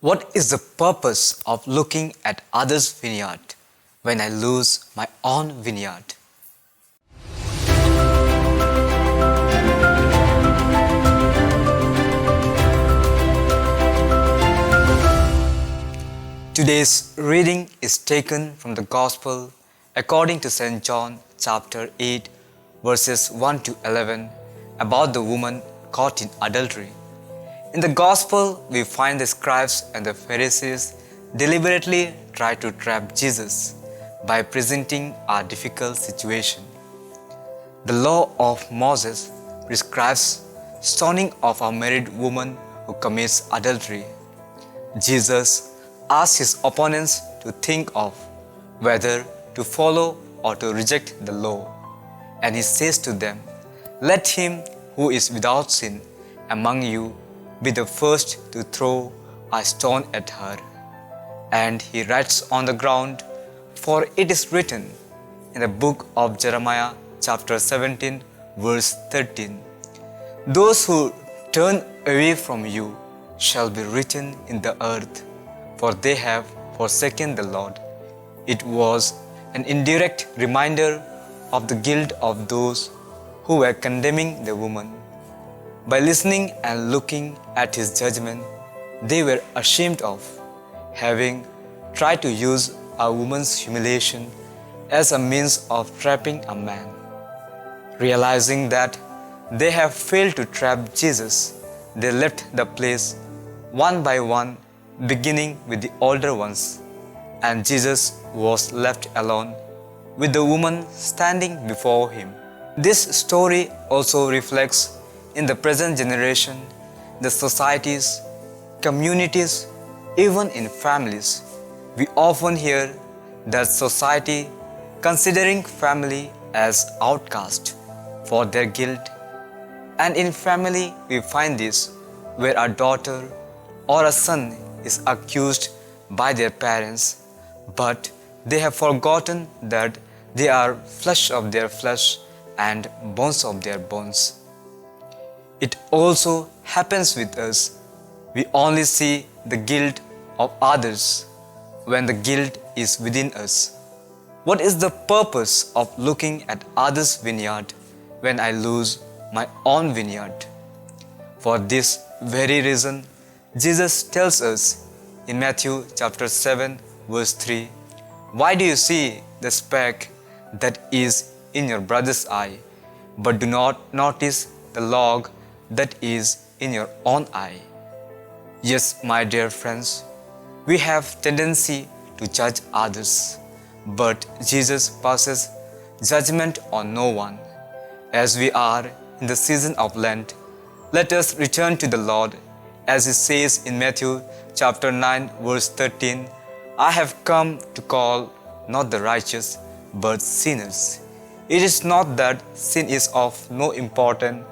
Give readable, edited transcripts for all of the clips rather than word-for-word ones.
What is the purpose of looking at others' vineyard when I lose my own vineyard? Today's reading is taken from the Gospel according to St. John chapter 8 verses 1 to 11 about the woman caught in adultery. In the Gospel, we find the scribes and the Pharisees deliberately try to trap Jesus by presenting a difficult situation. The law of Moses prescribes stoning of a married woman who commits adultery. Jesus asks his opponents to think of whether to follow or to reject the law. And he says to them, "Let him who is without sin among you be the first to throw a stone at her." And he writes on the ground, "For it is written in the book of Jeremiah chapter 17 verse 13, Those who turn away from you shall be written in the earth, for they have forsaken the Lord." It was an indirect reminder of the guilt of those who were condemning the woman. By listening and looking at his judgment, they were ashamed of having tried to use a woman's humiliation as a means of trapping a man. Realizing that they have failed to trap Jesus, they left the place one by one, beginning with the older ones, and Jesus was left alone with the woman standing before him. This story also reflects in the present generation, the societies, communities, even in families. We often hear that society considering family as outcast for their guilt. And in family, we find this where a daughter or a son is accused by their parents, but they have forgotten that they are flesh of their flesh and bones of their bones. It also happens with us. We only see the guilt of others when the guilt is within us. What is the purpose of looking at others' vineyard when I lose my own vineyard? For this very reason, Jesus tells us in Matthew chapter 7 verse 3, "Why do you see the speck that is in your brother's eye, but do not notice the log that is in your own eye?" Yes, my dear friends, we have tendency to judge others, but Jesus passes judgment on no one. As we are in the season of Lent, let us return to the Lord, as he says in Matthew chapter 9 verse 13, "I have come to call not the righteous, but sinners." It is not that sin is of no importance,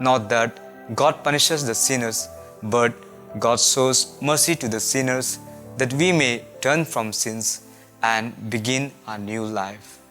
not that God punishes the sinners, but God shows mercy to the sinners that we may turn from sins and begin a new life.